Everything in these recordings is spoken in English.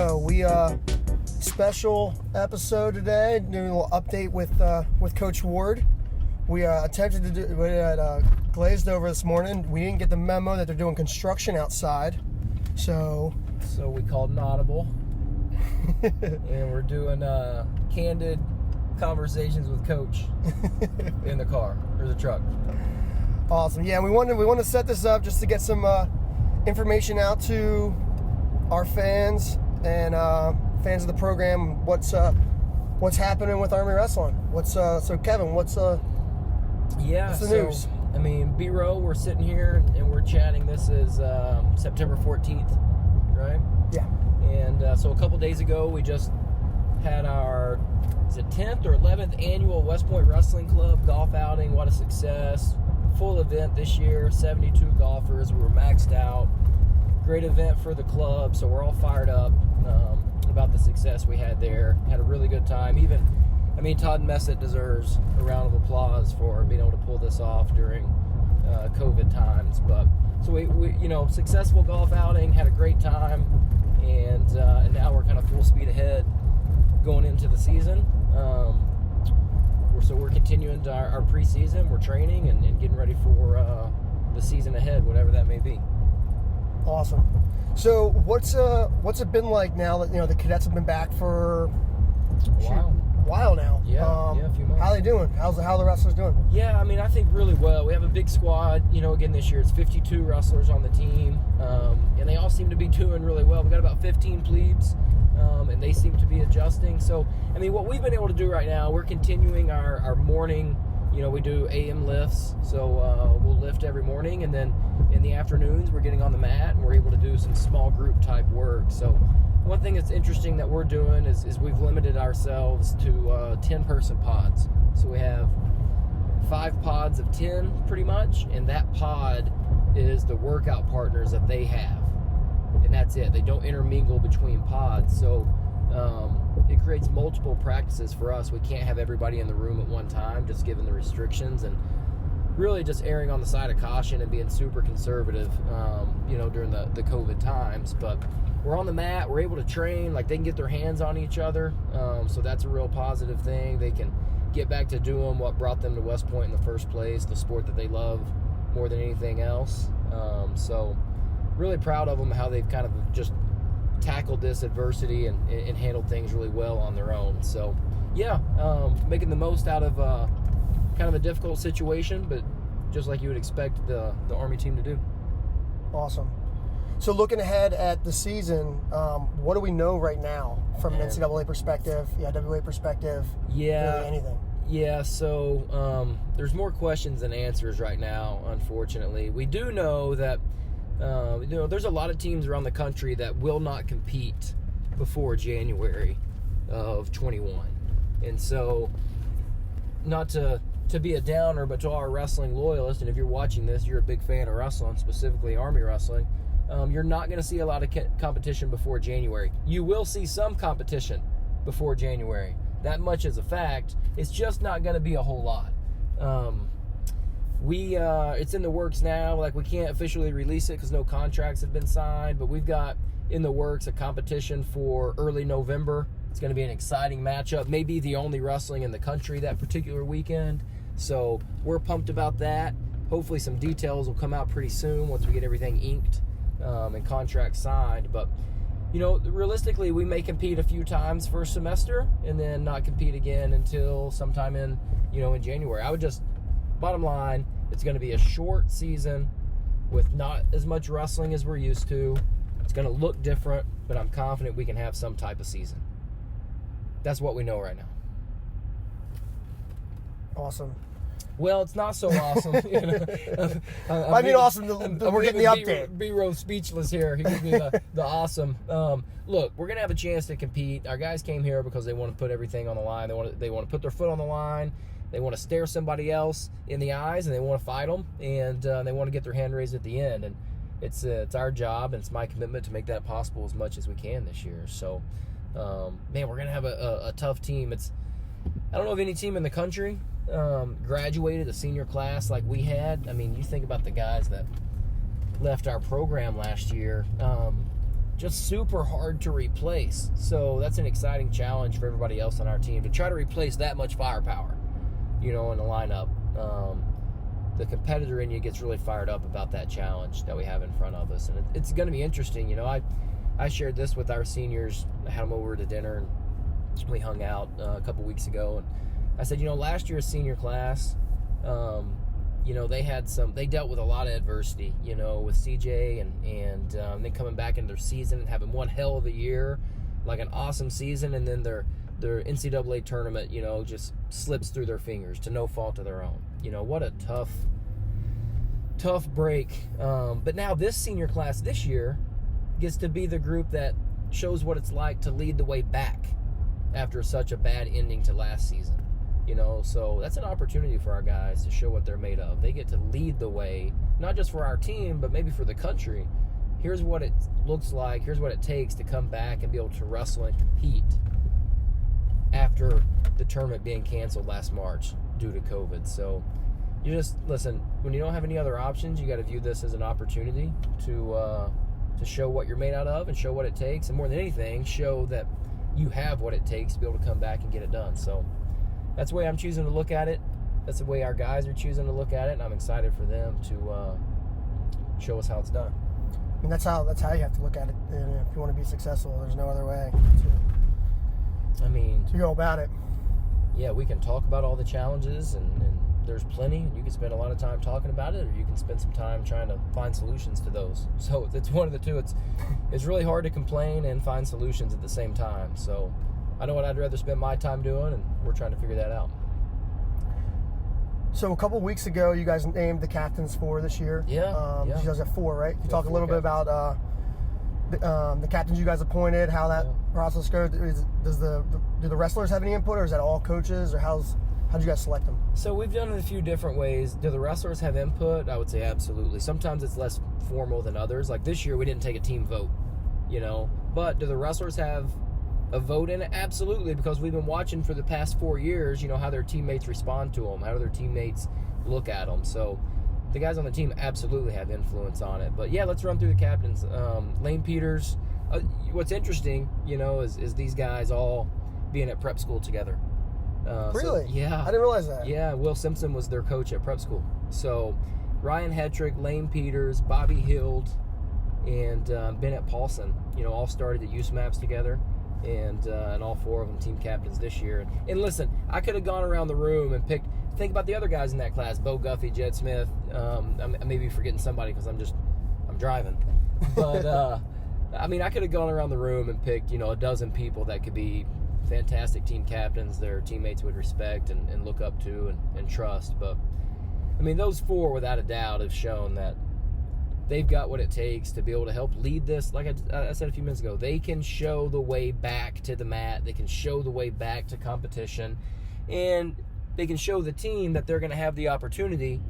So we special episode today, doing a little update with Coach Ward. We attempted to do. We had glazed over this morning. We didn't get the memo that they're doing construction outside, so we called an audible, and we're doing candid conversations with Coach in the car or the truck. Awesome. Yeah, we want to set this up just to get some information out to our fans and fans of the program. What's happening with Army Wrestling? So Kevin, what's the news? I mean, BHAW, we're sitting here and we're chatting. This is September 14th, right? Yeah. And so a couple days ago, we just had our 10th or 11th annual West Point Wrestling Club golf outing. What a success. Full event this year, 72 golfers. We were maxed out. Great event for the club, so we're all fired up about the success we had there. Had a really good time. Todd Messett deserves a round of applause for being able to pull this off during COVID times. But so we successful golf outing, had a great time, and now we're kind of full speed ahead going into the season. So we're continuing our preseason. We're training and getting ready for the season ahead, whatever that may be. Awesome. So what's it been like now that the cadets have been back for a while now? Yeah, a few months. How are they doing? How the wrestlers doing? Yeah, I think really well. We have a big squad. Again this year it's 52 wrestlers on the team, and they all seem to be doing really well. We got about 15 plebes, and they seem to be adjusting. So what we've been able to do right now, we're continuing our morning. We do AM lifts, so we'll lift every morning, and then in the afternoons we're getting on the mat and we're able to do some small group type work. So one thing that's interesting that we're doing is we've limited ourselves to 10-person pods. So we have 5 pods of 10 pretty much, and that pod is the workout partners that they have, and that's it. They don't intermingle between pods, so it creates multiple practices for us. We can't have everybody in the room at one time, just given the restrictions, and really just erring on the side of caution and being super conservative, during the COVID times. But we're on the mat, we're able to train, like they can get their hands on each other, so that's a real positive thing. They can get back to doing what brought them to West Point in the first place, the sport that they love more than anything else. So really proud of them, how they've kind of just tackled this adversity and handled things really well on their own. So yeah, making the most out of kind of a difficult situation, but just like you would expect the Army team to do. Awesome. So looking ahead at the season, what do we know right now from an NCAA perspective, WA perspective, really anything? Yeah, so there's more questions than answers right now, unfortunately. We do know that there's a lot of teams around the country that will not compete before January of 21. And so, not to be a downer, but to our wrestling loyalists, and if you're watching this, you're a big fan of wrestling, specifically Army wrestling, you're not going to see a lot of competition before January. You will see some competition before January. That much is a fact. It's just not going to be a whole lot. It's in the works now. Like, we can't officially release it because no contracts have been signed, but we've got in the works a competition for early November. It's going to be an exciting matchup, maybe the only wrestling in the country that particular weekend. So we're pumped about that. Hopefully some details will come out pretty soon once we get everything inked and contracts signed. But realistically, we may compete a few times for a semester and then not compete again until sometime in January. Bottom line, it's going to be a short season with not as much wrestling as we're used to. It's going to look different, but I'm confident we can have some type of season. That's what we know right now. Awesome. Well, it's not so awesome. Awesome. We're getting the update. B-Row speechless here. He gives me the awesome. Look, we're gonna have a chance to compete. Our guys came here because they want to put everything on the line. They want to put their foot on the line. They want to stare somebody else in the eyes, and they want to fight them, and they want to get their hand raised at the end. And it's our job, and it's my commitment to make that possible as much as we can this year. So, we're gonna have a tough team. I don't know of any team in the country graduated a senior class like we had. You think about the guys that left our program last year. just super hard to replace. So that's an exciting challenge for everybody else on our team to try to replace that much firepower, in the lineup. The competitor in you gets really fired up about that challenge that we have in front of us, and it's going to be interesting. I shared this with our seniors. I had them over to dinner, and we hung out a couple weeks ago, and I said, last year's senior class, they dealt with a lot of adversity, with CJ and then coming back into their season and having one hell of a year, like an awesome season, and then their NCAA tournament, just slips through their fingers to no fault of their own. What a tough break. But now this senior class this year gets to be the group that shows what it's like to lead the way back after such a bad ending to last season. So that's an opportunity for our guys to show what they're made of. They get to lead the way, not just for our team, but maybe for the country. Here's what it looks like. Here's what it takes to come back and be able to wrestle and compete after the tournament being canceled last March due to COVID. So you just, listen, when you don't have any other options, you got to view this as an opportunity to show what you're made out of and show what it takes. And more than anything, show that you have what it takes to be able to come back and get it done. So that's the way I'm choosing to look at it. That's the way our guys are choosing to look at it, and I'm excited for them to show us how it's done. I mean, that's how you have to look at it. And if you want to be successful, there's no other way to go about it. Yeah, we can talk about all the challenges, and there's plenty, and you can spend a lot of time talking about it, or you can spend some time trying to find solutions to those. So it's one of the two. It's really hard to complain and find solutions at the same time. So I know what I'd rather spend my time doing, and we're trying to figure that out. So a couple of weeks ago, you guys named the captains for this year. Yeah. You guys have 4, right? Can you talk a little bit captains. about the captains you guys appointed, how that process goes? Do the wrestlers have any input, or is that all coaches, or how'd you guys select them? So we've done it a few different ways. Do the wrestlers have input? I would say absolutely. Sometimes it's less formal than others. Like this year, we didn't take a team vote, But do the wrestlers have a vote in it? Absolutely, because we've been watching for the past 4 years, how their teammates respond to them, how do their teammates look at them. So the guys on the team absolutely have influence on it. But yeah, let's run through the captains. Lane Peters. What's interesting, is these guys all being at prep school together. Really? So, yeah. I didn't realize that. Yeah, Will Simpson was their coach at prep school. So Ryan Hetrick, Lane Peters, Bobby Hild, and Bennett Paulson, all started at USMAPs together. And all 4 of them team captains this year. And listen, I could have gone around the room and think about the other guys in that class: Bo Guffey, Jed Smith. I may be forgetting somebody because I'm driving. But I could have gone around the room and picked a dozen people that could be fantastic team captains their teammates would respect and look up to and trust. But those 4 without a doubt have shown that they've got what it takes to be able to help lead this. Like I said a few minutes ago, they can show the way back to the mat. They can show the way back to competition. And they can show the team that they're going to have the opportunity,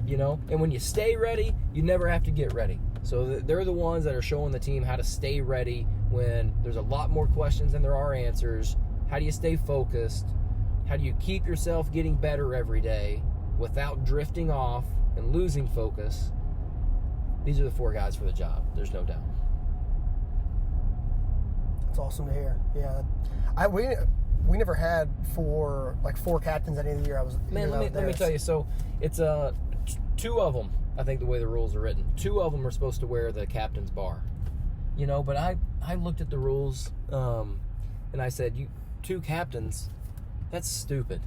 And when you stay ready, you never have to get ready. So they're the ones that are showing the team how to stay ready when there's a lot more questions than there are answers. How do you stay focused? How do you keep yourself getting better every day without drifting off and losing focus? These are the 4 guys for the job. There's no doubt. It's awesome to hear. Yeah, we never had 4 captains at the end of the year. Let me tell you. So it's 2 of them. I think the way the rules are written, 2 of them are supposed to wear the captain's bar. But I looked at the rules and I said, 2 captains, that's stupid.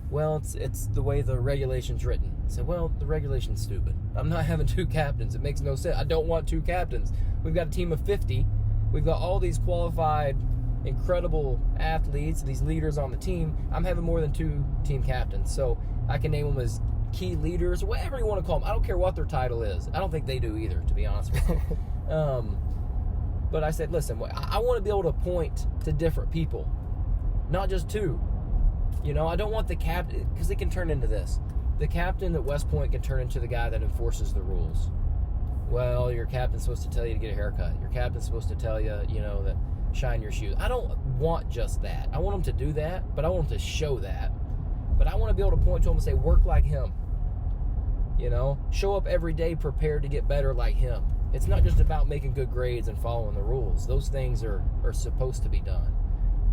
Well, it's the way the regulation's written. I said, well, the regulation's stupid. I'm not having 2 captains. It makes no sense. I don't want 2 captains. We've got a team of 50. We've got all these qualified, incredible athletes, these leaders on the team. I'm having more than 2 team captains. So I can name them as key leaders, whatever you want to call them. I don't care what their title is. I don't think they do either, to be honest with you. But I said, listen, I want to be able to point to different people, not just 2. I don't want the captain, because it can turn into this. The captain at West Point can turn into the guy that enforces the rules. Well, your captain's supposed to tell you to get a haircut. Your captain's supposed to tell you, that shine your shoes. I don't want just that. I want them to do that, but I want them to show that. But I want to be able to point to them and say, work like him. Show up every day prepared to get better like him. it's not just about making good grades and following the rules. Those things are supposed to be done.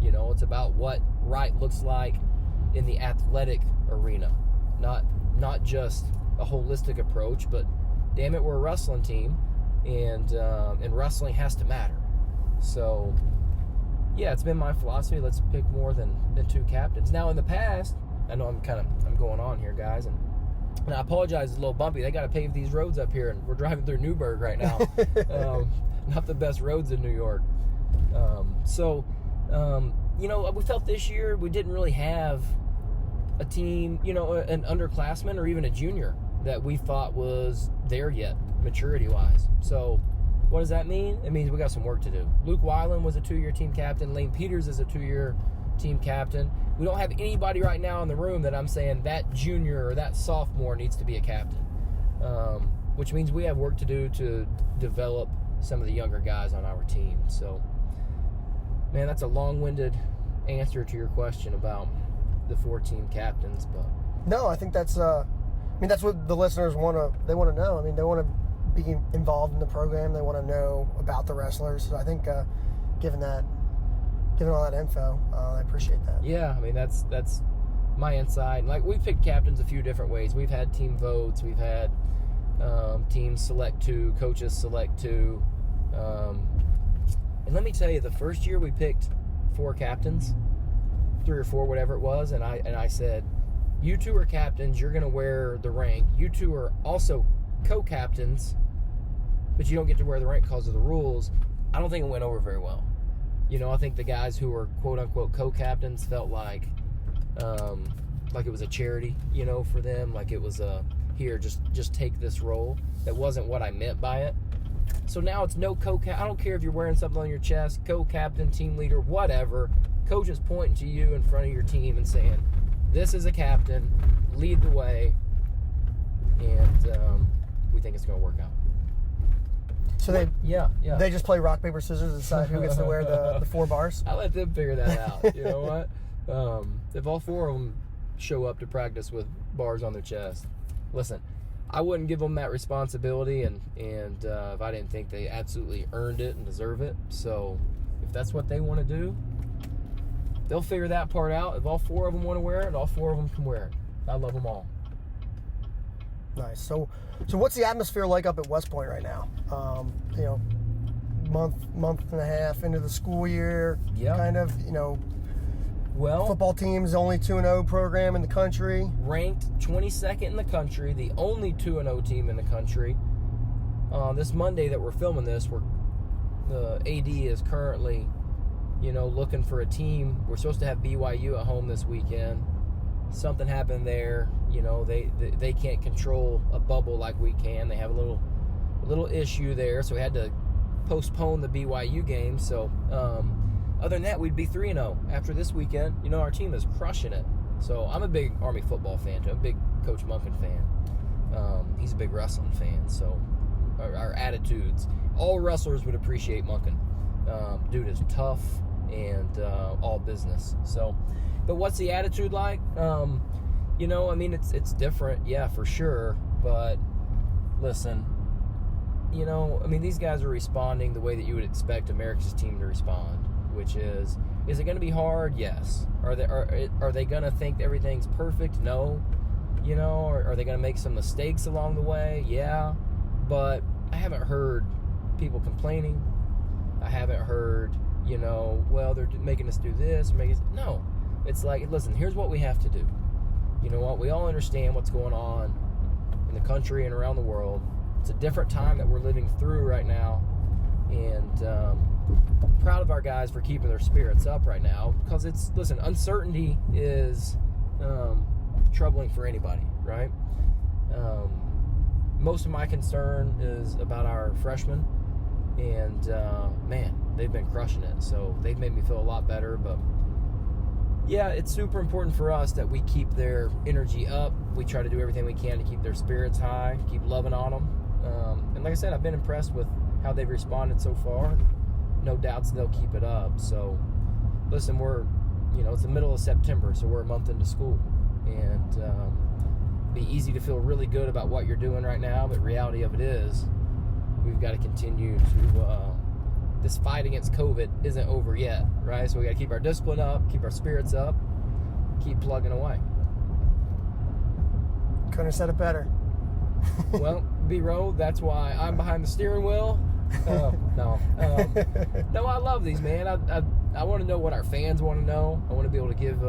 You know, it's about what right looks like in the athletic arena, not just a holistic approach, but damn it, we're a wrestling team, and wrestling has to matter. So yeah, it's been my philosophy. Let's pick more than 2 captains. Now in the past, I know I'm going on here, guys, and I apologize, it's a little bumpy. They got to pave these roads up here, and we're driving through Newburgh right now. Not the best roads in New York. You know, we felt this year we didn't really have a team, you know, an underclassman or even a junior that we thought was there yet, maturity-wise. So what does that mean? It means we got some work to do. Luke Weiland was a 2-year team captain. Lane Peters is a 2-year team captain. We don't have anybody right now in the room that I'm saying that junior or that sophomore needs to be a captain, which means we have work to do to develop some of the younger guys on our team. So, man, that's a long-winded answer to your question about the 4 team captains, but no, I think that's that's what the listeners want to know. I mean, they want to be involved in the program. They want to know about the wrestlers. So I think given all that info, I appreciate that. Yeah, I mean that's my insight. Like, we've picked captains a few different ways. We've had team votes. We've had teams select 2, coaches select 2. And let me tell you, the first year we picked 4 captains, 3 or 4, whatever it was, and I said, you 2 are captains, you're going to wear the rank. You 2 are also co-captains, but you don't get to wear the rank because of the rules. I don't think it went over very well. You know, I think the guys who were quote-unquote co-captains felt like it was a charity, you know, for them. Like it was here, just take this role. That wasn't what I meant by it. So now it's no co-captain. I don't care if you're wearing something on your chest, co-captain, team leader, whatever. Coach is pointing to you in front of your team and saying, this is a captain, lead the way, and we think it's going to work out. So they just play rock, paper, scissors to decide who gets to wear the 4 bars? I let them figure that out. You know what? If all 4 of them show up to practice with bars on their chest, listen, I wouldn't give them that responsibility, and if I didn't think they absolutely earned it and deserve it. So if that's what they want to do, they'll figure that part out. If all 4 of them want to wear it, all 4 of them can wear it. I love them all. Nice. So what's the atmosphere like up at West Point right now? You know, month and a half into the school year, kind of, you know. Well, football team's only 2-0 program in the country. Ranked 22nd in the country, the only 2-0 team in the country. This Monday that we're filming this, the AD is currently, you know, looking for a team. We're supposed to have BYU at home this weekend. Something happened there. You know, they can't control a bubble like we can. They have a little issue there, so we had to postpone the BYU game. So other than that, we'd be 3-0 after this weekend. You know, our team is crushing it. So I'm a big Army football fan too. I'm a big Coach Monken fan. He's a big wrestling fan. So our attitudes, all wrestlers would appreciate Monken. Dude is tough and all business. So, but what's the attitude like? You know, I mean, it's different, yeah, for sure. But listen, you know, I mean, these guys are responding the way that you would expect America's team to respond, which is it going to be hard? Yes. Are they going to think everything's perfect? No. You know, are they going to make some mistakes along the way? Yeah. But I haven't heard people complaining. I haven't heard, you know, well, they're making us do this. No. It's like, listen, here's what we have to do. You know what? We all understand what's going on in the country and around the world. It's a different time that we're living through right now. And proud of our guys for keeping their spirits up right now. Because listen, uncertainty is troubling for anybody, right? Most of my concern is about our freshmen. And, man, they've been crushing it. So they've made me feel a lot better. But, yeah, it's super important for us that we keep their energy up. We try to do everything we can to keep their spirits high, keep loving on them. And like I said, I've been impressed with how they've responded so far. No doubts they'll keep it up. So, listen, it's the middle of September, so we're a month into school. And be easy to feel really good about what you're doing right now, but reality of it is we've got to continue to. This fight against COVID isn't over yet, right? So we got to keep our discipline up, keep our spirits up, keep plugging away. Couldn't have said it better. Well, BHAW, that's why I'm behind the steering wheel. No, I love these, man. I want to know what our fans want to know. I want to be able to give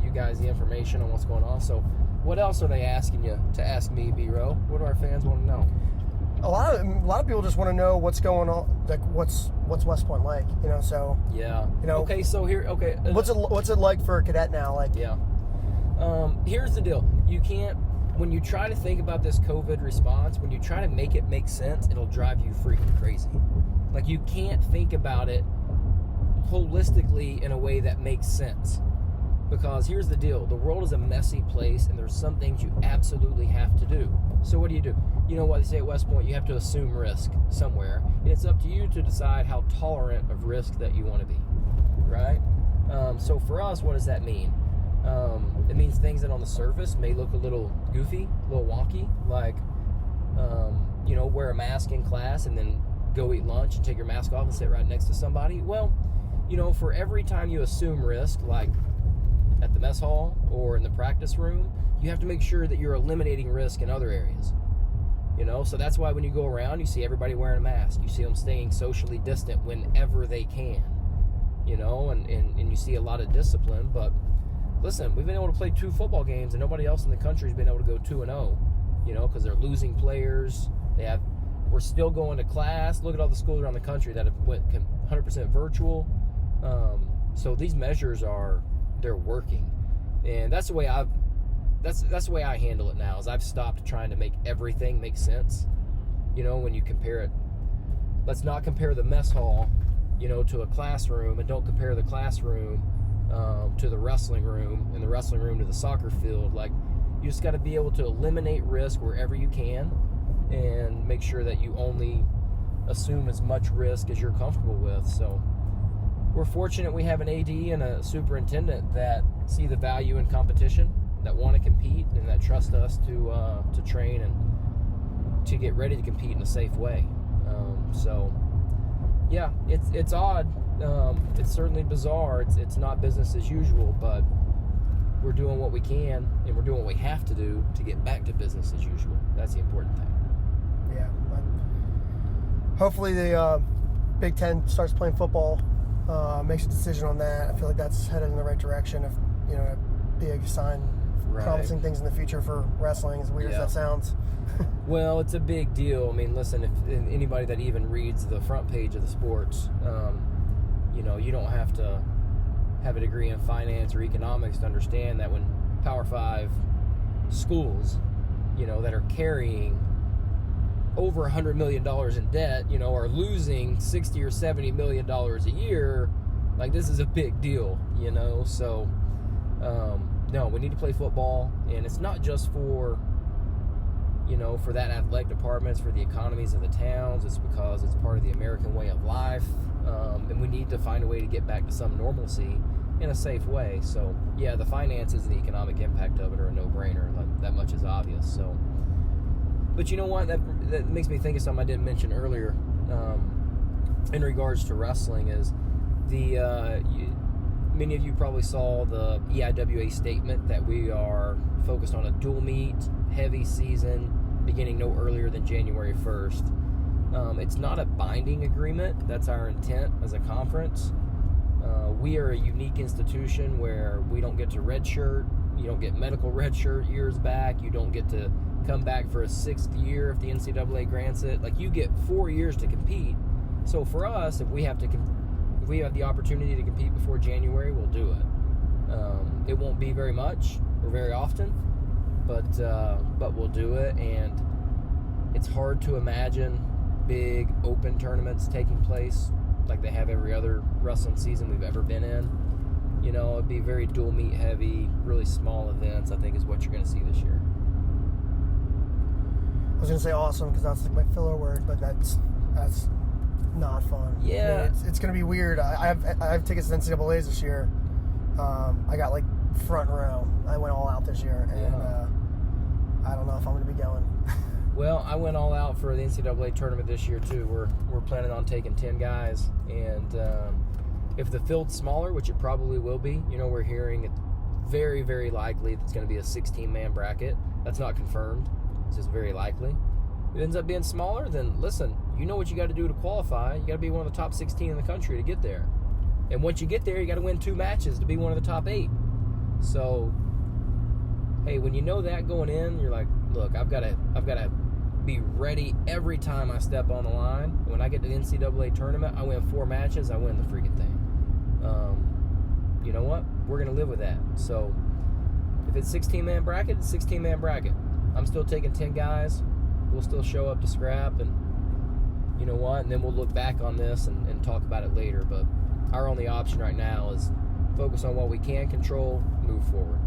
you guys the information on what's going on. So, what else are they asking you to ask me, BHAW? What do our fans want to know? A lot of people just want to know what's going on, like what's West Point like, you know. So yeah, you know. Okay, so here, okay, what's it like for a cadet now? Like, yeah. Here's the deal. You can't, when you try to think about this COVID response, when you try to make it make sense, it'll drive you freaking crazy. Like, you can't think about it holistically in a way that makes sense. Because here's the deal. The world is a messy place, and there's some things you absolutely have to do. So what do? You know what they say at West Point, you have to assume risk somewhere. And it's up to you to decide how tolerant of risk that you want to be, right? So for us, what does that mean? It means things that on the surface may look a little goofy, a little wonky, like, you know, wear a mask in class and then go eat lunch and take your mask off and sit right next to somebody. Well, you know, for every time you assume risk, like at the mess hall or in the practice room, you have to make sure that you're eliminating risk in other areas. You know, so that's why when you go around, you see everybody wearing a mask. You see them staying socially distant whenever they can. You know, and you see a lot of discipline. But listen, we've been able to play 2 football games, and nobody else in the country has been able to go 2-0. You know, because they're losing players. We're still going to class. Look at all the schools around the country that have went 100% virtual. So these measures they're working, and that's the way that's the way I handle it now. Is I've stopped trying to make everything make sense. You know, when you compare it, let's not compare the mess hall, you know, to a classroom, and don't compare the classroom to the wrestling room, and the wrestling room to the soccer field. Like, you just got to be able to eliminate risk wherever you can, and make sure that you only assume as much risk as you're comfortable with. So we're fortunate we have an AD and a superintendent that see the value in competition, that want to compete, and that trust us to train and to get ready to compete in a safe way. So yeah, it's odd. It's certainly bizarre. It's not business as usual, but we're doing what we can, and we're doing what we have to do to get back to business as usual. That's the important thing. Yeah. Hopefully the Big Ten starts playing football, makes a decision on that. I feel like that's headed in the right direction. If, you know, a big sign, Right. promising things in the future for wrestling, as weird as that sounds. Well, it's a big deal. I mean, listen, if anybody that even reads the front page of the sports, you know, you don't have to have a degree in finance or economics to understand that when Power 5 schools, you know, that are carrying over $100 million in debt, you know, are losing $60 or $70 million a year, like, this is a big deal, you know. So no, we need to play football, and it's not just for, you know, for that athletic department, it's for the economies of the towns. It's because it's part of the American way of life, and we need to find a way to get back to some normalcy in a safe way. So yeah, the finances and the economic impact of it are a no-brainer. Like, that much is obvious. So, but you know what? That makes me think of something I didn't mention earlier in regards to wrestling. Is many of you probably saw the EIWA statement that we are focused on a dual meet heavy season beginning no earlier than January 1st. It's not a binding agreement. That's our intent as a conference. We are a unique institution where we don't get to redshirt. You don't get medical redshirt years back. You don't get to come back for a 6th year if the NCAA grants it. Like, you get 4 years to compete. So for us, if we have the opportunity to compete before January, we'll do it. It won't be very much or very often, but we'll do it. And it's hard to imagine big open tournaments taking place like they have every other wrestling season we've ever been in. You know, it'd be very dual meet heavy, really small events, I think, is what you're going to see this year. I was going to say awesome because that's like my filler word, but that's not fun. Yeah. I mean, it's going to be weird. I have tickets to NCAA's this year. I got like front row. I went all out this year, and I don't know if I'm going to be going. Well, I went all out for the NCAA tournament this year too. We're planning on taking 10 guys, and if the field's smaller, which it probably will be, we're hearing it very, very likely it's going to be a 16-man bracket. That's not confirmed. It's just very likely. If it ends up being smaller, then listen, you know what you got to do to qualify. You got to be one of the top 16 in the country to get there. And once you get there, you got to win 2 matches to be one of the top 8. So, hey, when you know that going in, you're like, look, I've got to be ready every time I step on the line. When I get to the NCAA tournament, I win 4 matches, I win the freaking thing. You know what? We're going to live with that. So, if it's 16-man bracket, it's 16-man bracket. I'm still taking 10 guys. We'll still show up to scrap, and you know what? And then we'll look back on this and talk about it later. But our only option right now is focus on what we can control, move forward.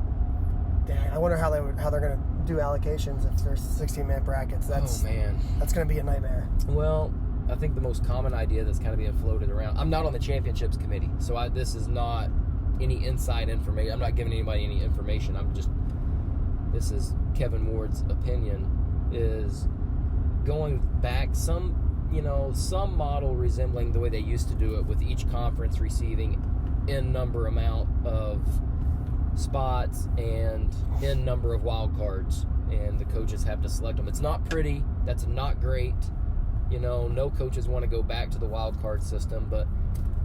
Dang, I wonder how they're going to do allocations if there's 16-man brackets. That's going to be a nightmare. Well, I think the most common idea that's kind of being floated around. I'm not on the championships committee, so this is not any inside information. I'm not giving anybody any information. This is Kevin Ward's opinion, is going back some model resembling the way they used to do it, with each conference receiving n number amount of spots and n number of wild cards, and the coaches have to select them. It's not pretty. That's not great. No coaches want to go back to the wild card system, but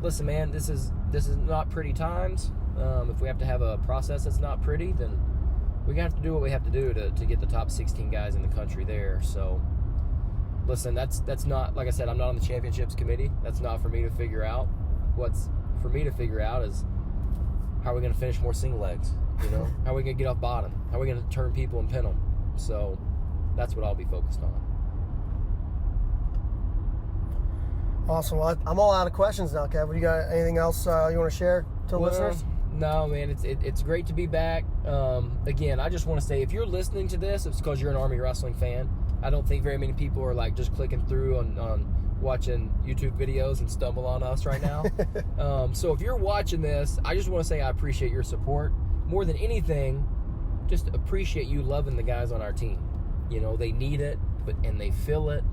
listen, man, this is not pretty times. If we have to have a process that's not pretty, then we have to do what we have to do to get the top 16 guys in the country there. So, listen, that's not, like I said, I'm not on the championships committee. That's not for me to figure out. What's for me to figure out is how are we going to finish more single legs? How are we going to get off bottom? How are we going to turn people and pin them? So, that's what I'll be focused on. Awesome. Well, I'm all out of questions now, Kev. You got anything else you want to share to the listeners? No, man. It's great to be back. Again, I just want to say, if you're listening to this, it's because you're an Army wrestling fan. I don't think very many people are like just clicking through on watching YouTube videos and stumble on us right now. So if you're watching this, I just want to say I appreciate your support. More than anything, just appreciate you loving the guys on our team. They need it, and they feel it.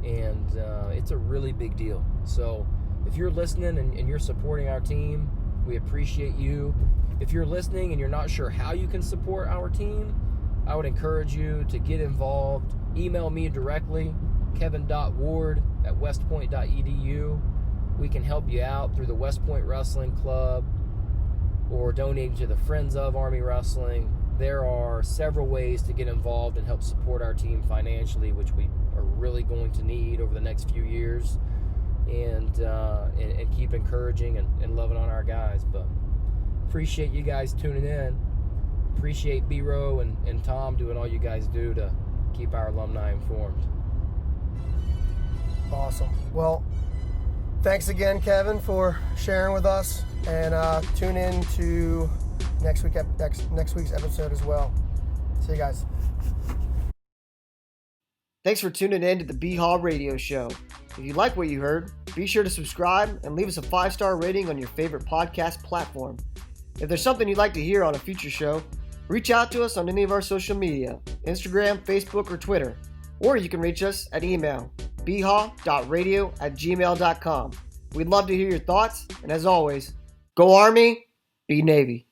And it's a really big deal. So if you're listening and you're supporting our team, we appreciate you. If you're listening and you're not sure how you can support our team, I would encourage you to get involved. Email me directly, kevin.ward@westpoint.edu. We can help you out through the West Point Wrestling Club or donating to the Friends of Army Wrestling. There are several ways to get involved and help support our team financially, which we are really going to need over the next few years, and keep encouraging and loving on our guys. But appreciate you guys tuning in. Appreciate BHAW and Tom doing all you guys do to keep our alumni informed. Awesome. Well, thanks again, Kevin, for sharing with us, and tune in to next week's episode as well. See you guys. Thanks for tuning in to the BHAW Radio Show. If you like what you heard, be sure to subscribe and leave us a 5-star rating on your favorite podcast platform. If there's something you'd like to hear on a future show, reach out to us on any of our social media, Instagram, Facebook, or Twitter. Or you can reach us at email, bhaw.radio@gmail.com. We'd love to hear your thoughts, and as always, go Army, be Navy.